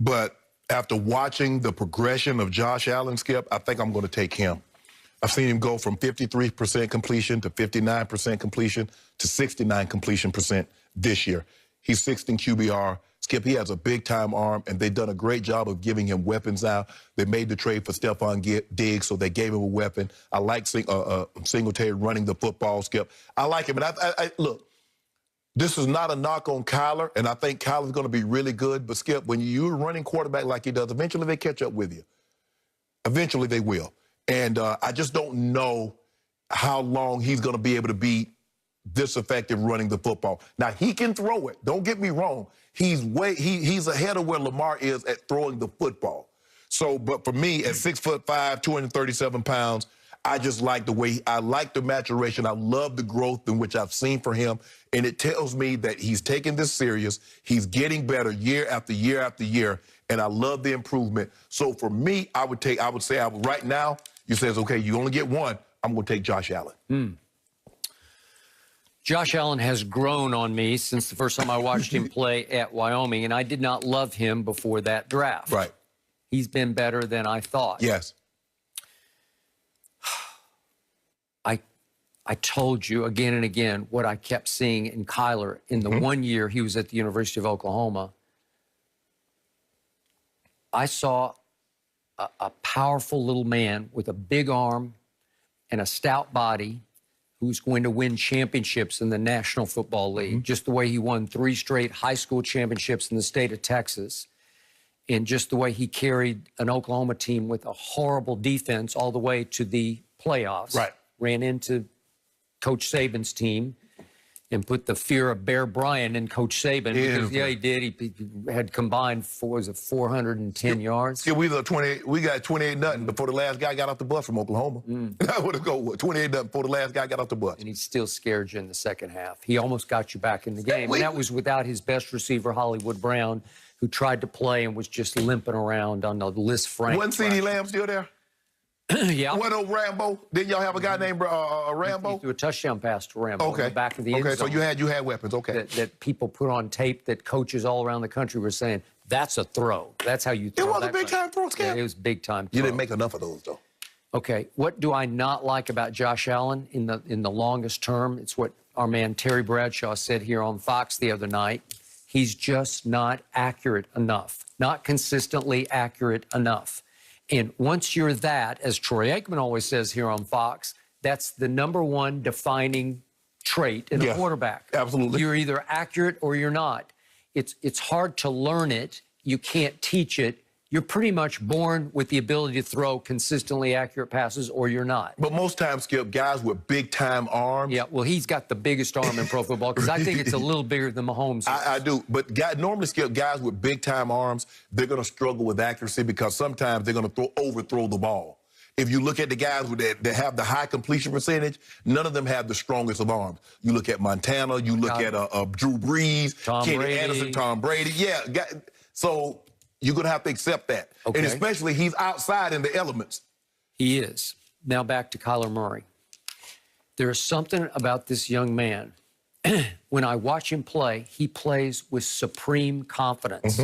But after watching the progression of Josh Allen, Skip, I think I'm going to take him. I've seen him go from 53% completion to 59% completion to 69 completion percent this year. He's 6th in QBR. Skip, he has a big-time arm, and they've done a great job of giving him weapons now. They made the trade for Stephon Diggs, so they gave him a weapon. I like Singletary running the football, Skip. I like him. And look, this is not a knock on Kyler, and I think Kyler's going to be really good. But, Skip, when you're running quarterback like he does, eventually they catch up with you. Eventually they will. And I just don't know how long he's going to be able to be this effective running the football. Now, he can throw it. Don't get me wrong. He's ahead of where Lamar is at throwing the football. So, but for me, at 6'5", 237 pounds, I just like the way, I like the maturation. I love the growth in which I've seen for him. And it tells me that he's taking this serious. He's getting better year after year after year. And I love the improvement. So for me, I would say right now, you says, okay, you only get one. I'm going to take Josh Allen. Josh Allen has grown on me since the first time I watched him play at Wyoming, and I did not love him before that draft. Right. He's been better than I thought. Yes. I told you again and again what I kept seeing in Kyler in the 1 year he was at the University of Oklahoma. I saw a powerful little man with a big arm and a stout body who's going to win championships in the National Football League, just the way he won 3 straight high school championships in the state of Texas, and just the way he carried an Oklahoma team with a horrible defense all the way to the playoffs. Right. Ran into Coach Saban's team and put the fear of Bear Bryant in Coach Saban. Because, yeah, he did. He had combined, 410 yards? Yeah, we got 28-0 before the last guy got off the bus from Oklahoma. I would have go 28-0 before the last guy got off the bus. And he still scared you in the second half. He almost got you back in the game. And that was without his best receiver, Hollywood Brown, who tried to play and was just limping around on the Liz Frank. Wasn't CeeDee Lamb still there? Yeah. What old Rambo? Didn't y'all have a guy named Rambo? He threw a touchdown pass to Rambo in the back of the end zone. Okay, so you had weapons, okay. That people put on tape that coaches all around the country were saying, that's a throw. That's how you throw. It was a big-time throw, Skip. Yeah, it was big-time throw. You didn't make enough of those, though. Okay, what do I not like about Josh Allen in the longest term? It's what our man Terry Bradshaw said here on Fox the other night. He's just not accurate enough, not consistently accurate enough. And once you're that, as Troy Aikman always says here on Fox, that's the #1 defining trait in a quarterback. Absolutely. You're either accurate or you're not. It's hard to learn it. You can't teach it. You're pretty much born with the ability to throw consistently accurate passes, or you're not. But most times, Skip, guys with big-time arms. Yeah, well, he's got the biggest arm in pro football because I think it's a little bigger than Mahomes. I do. But normally, Skip, guys with big-time arms, they're going to struggle with accuracy because sometimes they're going to overthrow the ball. If you look at the guys that have the high completion percentage, none of them have the strongest of arms. You look at Montana, you look at Drew Brees, Kenny Anderson, Tom Brady. Yeah, so you're going to have to accept that. Okay. And especially he's outside in the elements. He is. Now back to Kyler Murray. There's something about this young man. When I watch him play, he plays with supreme confidence.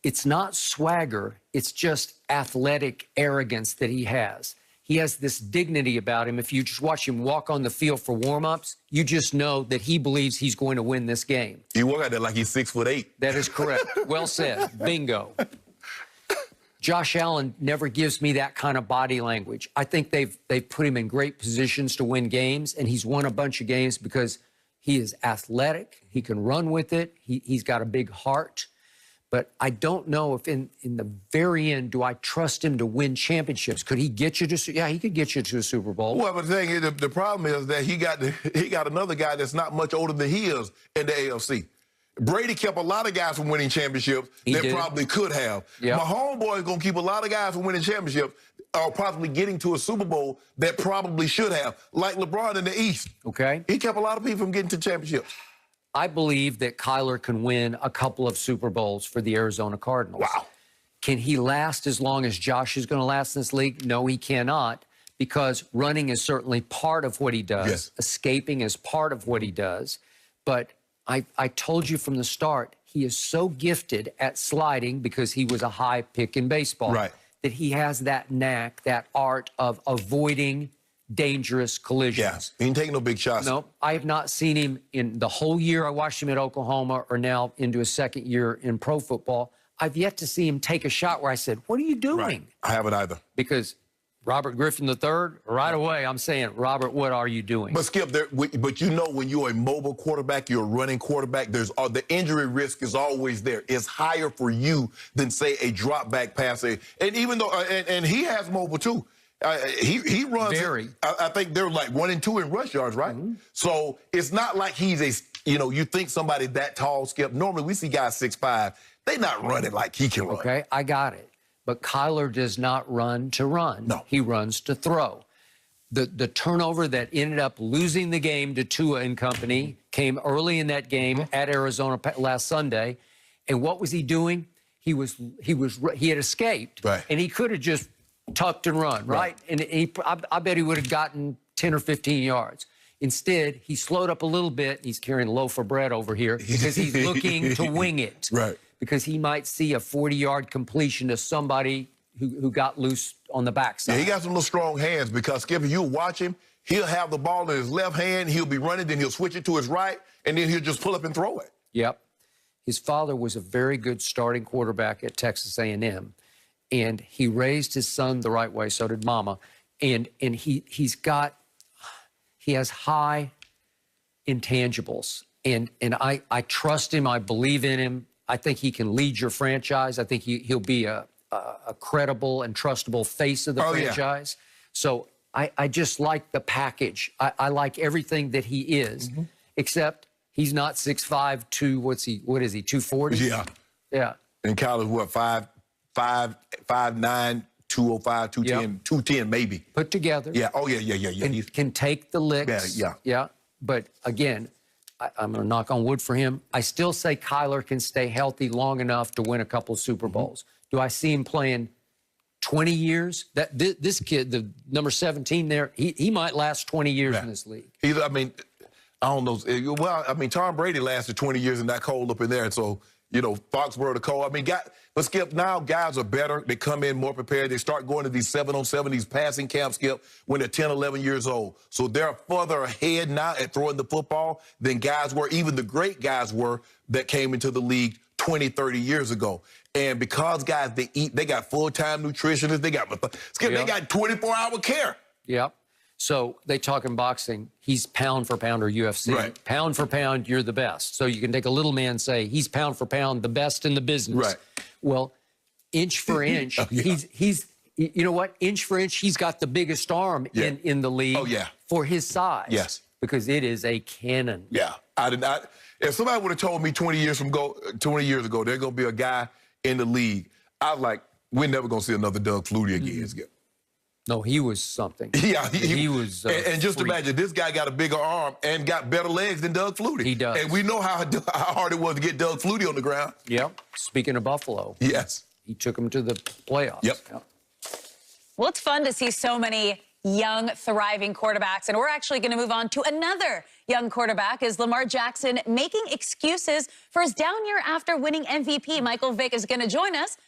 It's not swagger. It's just athletic arrogance that he has. He has this dignity about him. If you just watch him walk on the field for warm-ups, you just know that he believes he's going to win this game. You walk out there like he's 6'8". That is correct. Well said. Bingo. Josh Allen never gives me that kind of body language. I think they've put him in great positions to win games, and he's won a bunch of games because he is athletic. He can run with it. He's got a big heart. But I don't know if in the very end, do I trust him to win championships? Could he get you to? Yeah, he could get you to a Super Bowl. Well, but the thing is, the problem is that he got another guy that's not much older than he is in the AFC. Brady kept a lot of guys from winning championships that probably could have. Yep. My homeboy is going to keep a lot of guys from winning championships or possibly getting to a Super Bowl that probably should have, like LeBron in the East. Okay. He kept a lot of people from getting to championships. I believe that Kyler can win a couple of Super Bowls for the Arizona Cardinals. Wow. Can he last as long as Josh is going to last in this league? No, he cannot, because running is certainly part of what he does. Yes. Escaping is part of what he does. But I told you from the start, he is so gifted at sliding because he was a high pick in baseball. Right. That he has that knack, that art of avoiding dangerous collisions. Yeah, he ain't taking no big shots. No, I have not seen him in the whole year I watched him at Oklahoma or now into his second year in pro football. I've yet to see him take a shot where I said, what are you doing? Right. I haven't either. Because Robert Griffin III, right away, I'm saying, Robert, what are you doing? But Skip, but you know when you're a mobile quarterback, you're a running quarterback, there's the injury risk is always there. It's higher for you than, say, a drop back passer. And even though, and he has mobile too. He runs. Very. I think they're like 1 and 2 in rush yards, right? Mm-hmm. So it's not like he's you think somebody that tall, Skip. Normally we see guys 6'5". They're not running like he can run. Okay, I got it. But Kyler does not run to run. No. He runs to throw. The turnover that ended up losing the game to Tua and company came early in that game at Arizona last Sunday. And what was he doing? He had escaped. Right. And he could have just tucked and run, right? And I bet he would have gotten 10 or 15 yards. Instead, he slowed up a little bit. He's carrying a loaf of bread over here because he's looking to wing it. Right. Because he might see a 40-yard completion to somebody who got loose on the backside. Yeah, he got some little strong hands because, Skip, if you watch him, he'll have the ball in his left hand, he'll be running, then he'll switch it to his right, and then he'll just pull up and throw it. Yep. His father was a very good starting quarterback at Texas A&M, and he raised his son the right way, so did Mama, and he has high intangibles, and I trust him, I believe in him. I think he can lead your franchise. I think he'll be a credible and trustable face of the franchise. Yeah. So I just like the package. I like everything that he is, except he's not 6'5", what is he, 240? Yeah. Yeah. And Kyler's what, 5'9", 205, 210, 210 maybe. Put together. Yeah. Oh, yeah. And can take the licks. Yeah. But again, I'm going to knock on wood for him. I still say Kyler can stay healthy long enough to win a couple of Super Bowls. Do I see him playing 20 years? This kid, the number 17 there, he might last 20 years in this league. I don't know. Well, Tom Brady lasted 20 years in that cold up in there. So, Foxborough, the cold. But Skip, now guys are better. They come in more prepared. They start going to these 7-on-7, these passing camps, Skip, when they're 10, 11 years old. So they're further ahead now at throwing the football than guys were, even the great guys were that came into the league 20, 30 years ago. And because guys, they got full-time nutritionists, they got 24-hour care. Yep. So they talk in boxing, he's pound for pound or UFC. Right. Pound for pound, you're the best. So you can take a little man and say, he's pound for pound, the best in the business. Right. Well, inch for inch, he's you know what? Inch for inch, he's got the biggest arm in the league for his size. Yes. Because it is a cannon. Yeah. I did not. If somebody would have told me 20 years ago, there's going to be a guy in the league, I was like, we're never going to see another Doug Flutie again. No, he was something. Yeah, he was. And just freak. imagine, this guy got a bigger arm and got better legs than Doug Flutie. He does. And we know how hard it was to get Doug Flutie on the ground. Yep. Speaking of Buffalo. Yes. He took him to the playoffs. Yep. Well, it's fun to see so many young, thriving quarterbacks. And we're actually going to move on to another young quarterback. Is Lamar Jackson making excuses for his down year after winning MVP? Michael Vick is going to join us